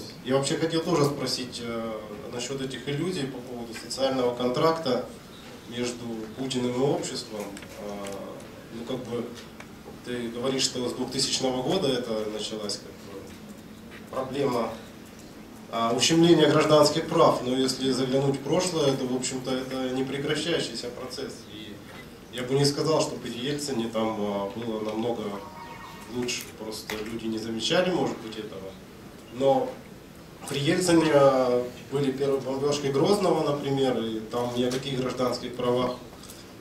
началось. Я вообще хотел тоже спросить насчет этих иллюзий по поводу социального контракта между Путиным и обществом. Ну, как бы, ты говоришь, что с 2000 года это началась как бы проблема ущемления гражданских прав, но если заглянуть в прошлое, то, в общем-то, это не прекращающийся процесс. И я бы не сказал, что при Ельцине там было намного лучше, просто люди не замечали, может быть, этого. Но при Ельцине были первые бомбежки Грозного, например, и там ни о каких гражданских правах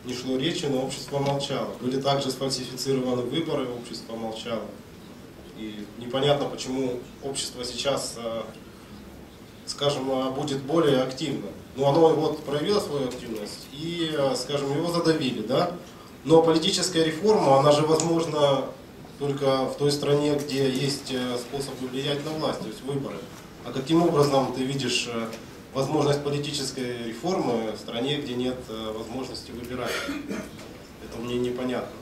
не шло речи, но общество молчало. Были также сфальсифицированы выборы, общество молчало. И непонятно, почему общество сейчас, скажем, будет более активно. Ну, оно вот проявило свою активность и, скажем, его задавили, да? Но политическая реформа, она же возможна только в той стране, где есть способы влиять на власть, то есть выборы. А каким образом ты видишь возможность политической реформы в стране, где нет возможности выбирать? Это мне непонятно.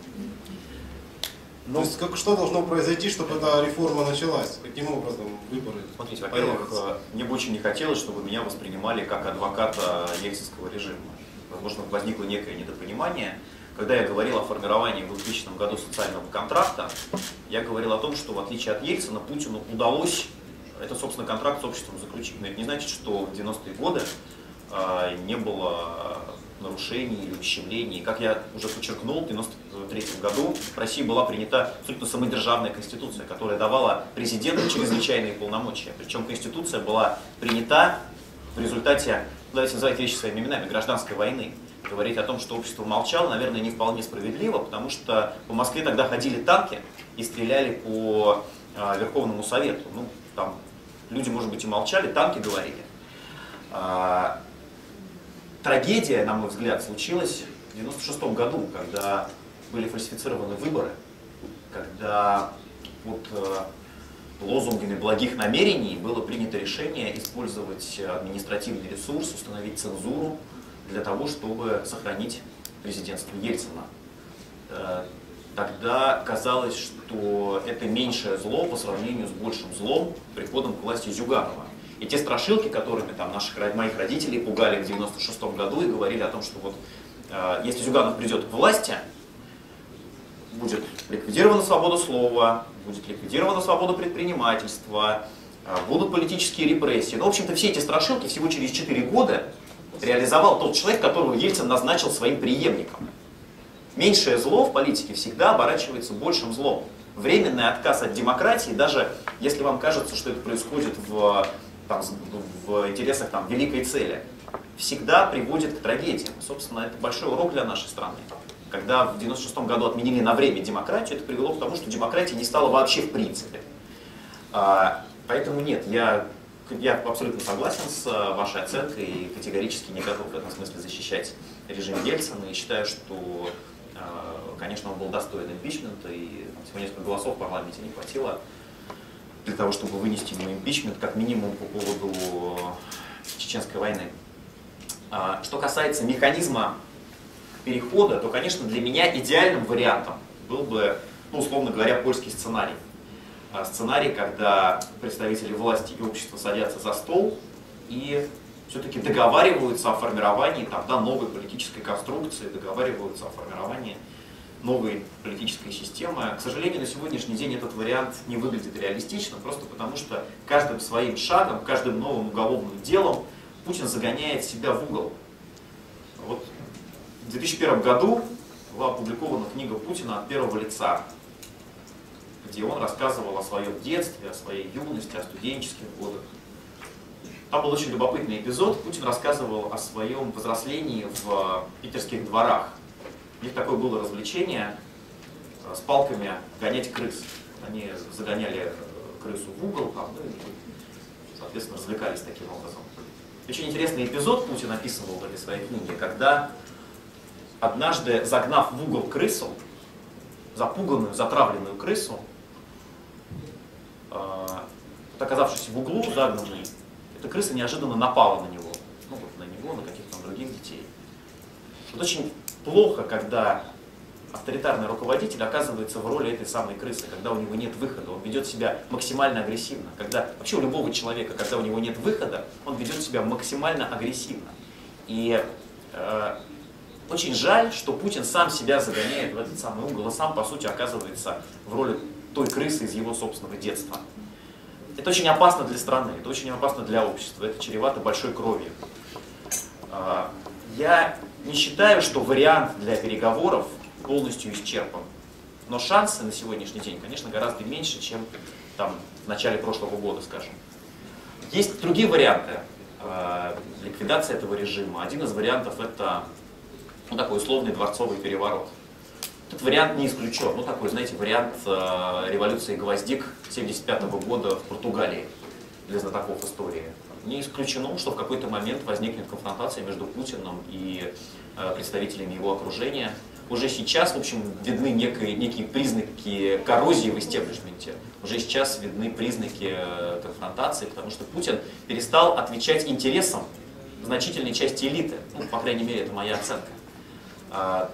То есть что должно произойти, чтобы эта реформа началась? Каким образом выборы? Смотрите, во-первых, мне бы очень не хотелось, чтобы меня воспринимали как адвоката ельцинского режима. Возможно, возникло некое недопонимание. Когда я говорил о формировании в 2000 году социального контракта, я говорил о том, что в отличие от Ельцина, Путину удалось этот, собственно, контракт с обществом заключить. Но это не значит, что в 90-е годы не было нарушений или ущемлений. Как я уже подчеркнул, в 1993 году в России была принята абсолютно самодержавная конституция, которая давала президенту чрезвычайные полномочия. Причем конституция была принята в результате, давайте называть вещи своими именами, гражданской войны. Говорить о том, что общество молчало, наверное, не вполне справедливо, потому что по Москве тогда ходили танки и стреляли по Верховному Совету. Ну, там люди, может быть, и молчали, танки говорили. Трагедия, на мой взгляд, случилась в 1996 году, когда были фальсифицированы выборы, когда под лозунгами благих намерений было принято решение использовать административный ресурс, установить цензуру для того, чтобы сохранить президентство Ельцина. Тогда казалось, что это меньшее зло по сравнению с большим злом приходом к власти Зюганова. И те страшилки, которыми там моих родителей пугали в 1996 году и говорили о том, что вот если Зюганов придет к власти, будет ликвидирована свобода слова, будет ликвидирована свобода предпринимательства, будут политические репрессии. Ну, в общем-то, все эти страшилки всего через 4 года реализовал тот человек, которого Ельцин назначил своим преемником. Меньшее зло в политике всегда оборачивается большим злом. Временный отказ от демократии, даже если вам кажется, что это происходит в интересах великой цели, всегда приводит к трагедиям. Собственно, это большой урок для нашей страны. Когда в 1996 году отменили на время демократию, это привело к тому, что демократии не стало вообще в принципе. Поэтому нет, я абсолютно согласен с вашей оценкой и категорически не готов в этом смысле защищать режим Ельцина. И считаю, что, конечно, он был достоин импичмента, и всего несколько голосов в парламенте не хватило для того, чтобы вынести ему импичмент, как минимум по поводу Чеченской войны. Что касается механизма перехода, то, конечно, для меня идеальным вариантом был бы, условно говоря, польский сценарий. Сценарий, когда представители власти и общества садятся за стол и все-таки договариваются о формировании новой политической конструкции, договариваются о формировании новой политической системы. К сожалению, на сегодняшний день этот вариант не выглядит реалистично, просто потому что каждым своим шагом, каждым новым уголовным делом Путин загоняет себя в угол. Вот в 2001 году была опубликована книга Путина от первого лица, где он рассказывал о своем детстве, о своей юности, о студенческих годах. Там был очень любопытный эпизод. Путин рассказывал о своем взрослении в питерских дворах. У них такое было развлечение с палками гонять крыс. Они загоняли крысу в угол, и, соответственно, развлекались таким образом. Очень интересный эпизод Путин описывал в этой своей книге, когда однажды, загнав в угол крысу, запуганную, затравленную крысу, оказавшись в углу, загнанной, эта крыса неожиданно напала на него, на каких-то других детей. Вот очень плохо, когда авторитарный руководитель оказывается в роли этой самой крысы, когда у него нет выхода, он ведет себя максимально агрессивно. Когда, вообще у любого человека, когда у него нет выхода, он ведет себя максимально агрессивно. И очень жаль, что Путин сам себя загоняет в этот самый угол, и сам, по сути, оказывается в роли той крысы из его собственного детства. Это очень опасно для страны, это очень опасно для общества, это чревато большой кровью. Я не считаю, что вариант для переговоров полностью исчерпан. Но шансы на сегодняшний день, конечно, гораздо меньше, чем там, в начале прошлого года, скажем. Есть другие варианты ликвидации этого режима. Один из вариантов — это такой условный дворцовый переворот. Этот вариант не исключен. Ну, такой, знаете, вариант революции гвоздик 1975 года в Португалии для знатоков истории. Не исключено, что в какой-то момент возникнет конфронтация между Путиным и представителями его окружения. Уже сейчас, в общем, видны некие признаки коррозии в истеблишменте. Уже сейчас видны признаки конфронтации, потому что Путин перестал отвечать интересам значительной части элиты. Ну, по крайней мере, это моя оценка.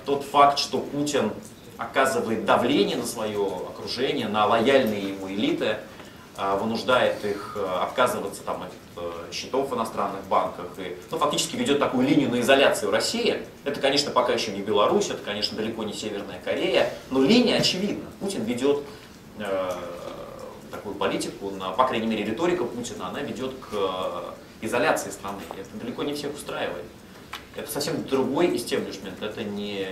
Тот факт, что Путин оказывает давление на свое окружение, на лояльные ему элиты, вынуждает их отказываться там, от счетов в иностранных банках и фактически ведет такую линию на изоляцию России. Это, конечно, пока еще не Беларусь, это, конечно, далеко не Северная Корея, но линия очевидна. Путин ведет такую политику, по крайней мере, риторика Путина, она ведет к изоляции страны. Это далеко не всех устраивает. Это совсем другой истеблишмент, это не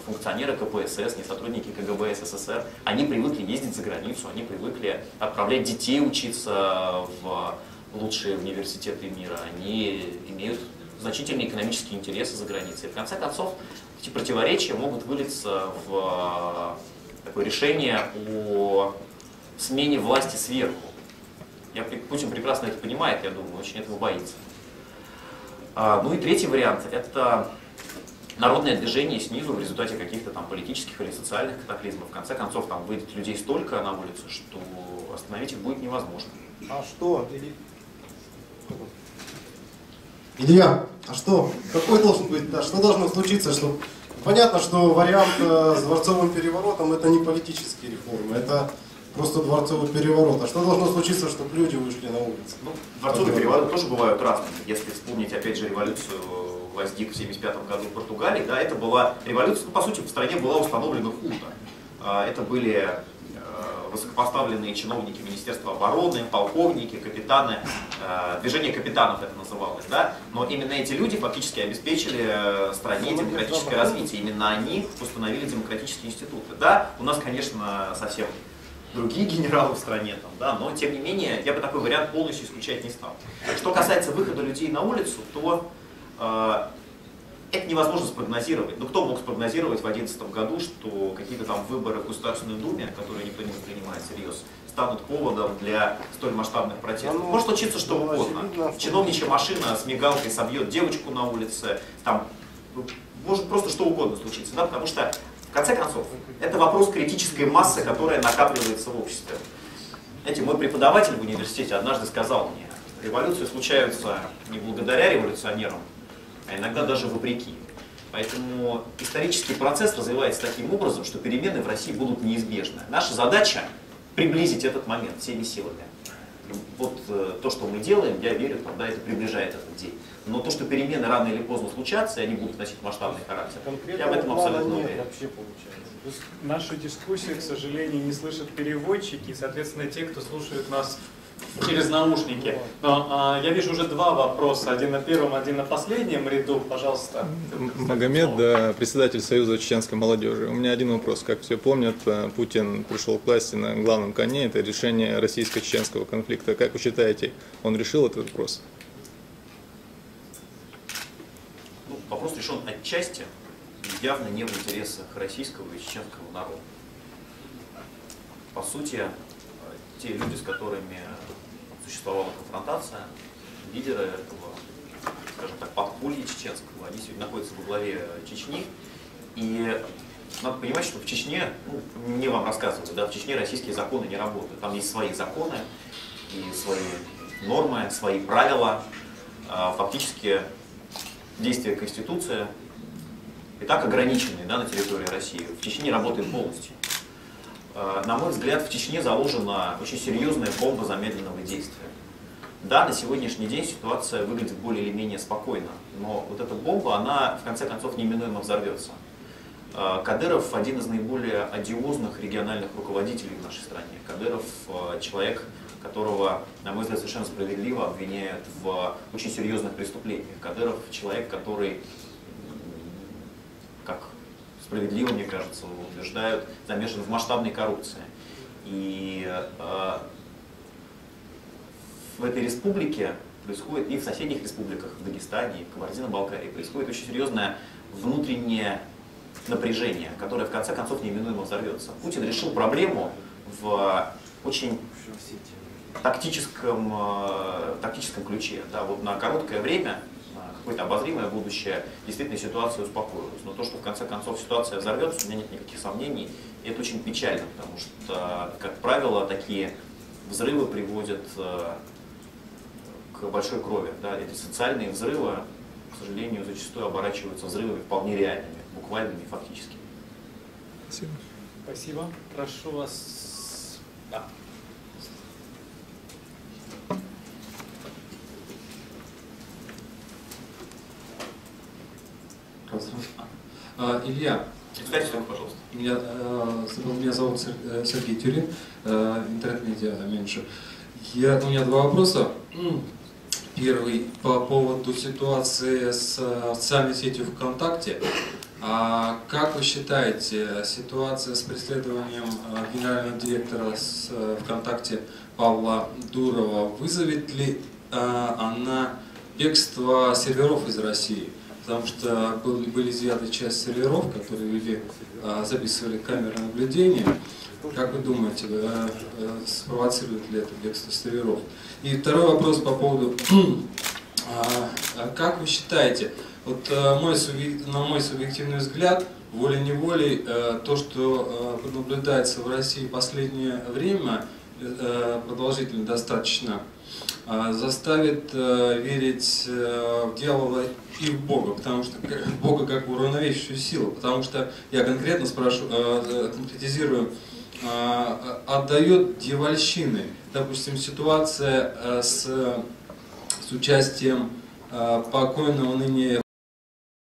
функционеры КПСС, не сотрудники КГБ СССР. Они привыкли ездить за границу, они привыкли отправлять детей учиться в лучшие университеты мира. Они имеют значительные экономические интересы за границей. И в конце концов, эти противоречия могут вылиться в такое решение о смене власти сверху. Путин прекрасно это понимает, я думаю, очень этого боится. Ну и третий вариант – это народное движение снизу в результате каких-то там политических или социальных катаклизмов. В конце концов, там выйдет людей столько на улицу, что остановить их будет невозможно. А что? Илья, а что? Какой должен быть? Да, что должно случиться, чтобы... Понятно, что вариант с дворцовым переворотом — это не политические реформы, это просто дворцовый переворот. А что должно случиться, чтобы люди вышли на улицу? Ну, дворцовые перевороты тоже бывают разными. Если вспомнить, опять же, революцию гвоздик в 1975 году в Португалии, да, это была революция, по сути, в стране была установлена хунта. Это были высокопоставленные чиновники Министерства обороны, полковники, капитаны, движение капитанов это называлось, да? Но именно эти люди фактически обеспечили стране демократическое развитие. Именно они установили демократические институты. Да, у нас, конечно, совсем другие генералы в стране, там, да, но тем не менее я бы такой вариант полностью исключать не стал. Что касается выхода людей на улицу, то это невозможно спрогнозировать. Ну кто мог спрогнозировать в 2011 году, что какие-то там выборы в Государственной Думе, которые никто не воспринимает всерьез, станут поводом для столь масштабных протестов? Может случиться что угодно. Чиновничья машина с мигалкой собьет девочку на улице, там может просто что угодно случиться, да, потому что в конце концов, это вопрос критической массы, которая накапливается в обществе. Знаете, мой преподаватель в университете однажды сказал мне, революции случаются не благодаря революционерам, а иногда даже вопреки. Поэтому исторический процесс развивается таким образом, что перемены в России будут неизбежны. Наша задача приблизить этот момент всеми силами. Вот то, что мы делаем, я верю, тогда это приближает этот день. Но то, что перемены рано или поздно случатся, и они будут носить масштабный характер, я в этом абсолютно уверен. Нашу дискуссию, к сожалению, не слышат переводчики, и, соответственно, те, кто слушает нас через наушники. Но я вижу уже два вопроса, один на первом, один на последнем ряду. Пожалуйста. Магомед, да, председатель Союза чеченской молодежи. У меня один вопрос. Как все помнят, Путин пришел к власти на главном коне, это решение российско-чеченского конфликта. Как вы считаете, он решил этот вопрос? Ну, вопрос решен отчасти, явно не в интересах российского и чеченского народа. По сути, те люди, с которыми существовала конфронтация, лидеры этого, скажем так, подполья чеченского, они сегодня находятся во главе Чечни. И надо понимать, что в Чечне, ну, мне вам рассказывают, да, в Чечне российские законы не работают. Там есть свои законы и свои нормы, свои правила. Фактически действие Конституции и так ограниченный, да, на территории России, в Чечне работает полностью. На мой взгляд, в Чечне заложена очень серьезная бомба замедленного действия. Да, на сегодняшний день ситуация выглядит более или менее спокойно, но вот эта бомба, она в конце концов неминуемо взорвется. Кадыров один из наиболее одиозных региональных руководителей в нашей стране. Кадыров человек, которого, на мой взгляд, совершенно справедливо обвиняют в очень серьезных преступлениях. Кадыров человек, который, как справедливо, мне кажется, утверждают, замешан в масштабной коррупции. И в этой республике происходит, и в соседних республиках, в Дагестане, в Кабардино-Балкарии, происходит очень серьезное внутреннее напряжение, которое в конце концов неминуемо взорвется. Путин решил проблему в очень тактическом ключе. Да, вот на короткое время, на какое-то обозримое будущее, действительно ситуация успокоилась. Но то, что в конце концов ситуация взорвется, у меня нет никаких сомнений. И это очень печально, потому что, как правило, такие взрывы приводят к большой крови. Да. Эти социальные взрывы, к сожалению, зачастую оборачиваются взрывами вполне реальными, буквальными и фактическими. Спасибо. Спасибо. Прошу вас. Да. Илья, Представьте только, пожалуйста. меня зовут Сергей Тюрин, интернет-медиа менеджер. У меня два вопроса. Первый по поводу ситуации с социальной сетью ВКонтакте. Как вы считаете, ситуация с преследованием генерального директора ВКонтакте Павла Дурова вызовет ли она бегство серверов из России? Потому что были изъяты часть серверов, которые записывали камеры наблюдения. Как вы думаете, спровоцирует ли это бегство серверов? И второй вопрос по поводу, как вы считаете, вот на мой субъективный взгляд, волей-неволей, то, что наблюдается в России в последнее время, продолжительно достаточно, заставит верить в дьявола и в Бога, потому что Бога как в уравновешивающую силу, потому что я конкретно конкретизирую, отдает дьявольщины. Допустим, ситуация с участием покойного ныне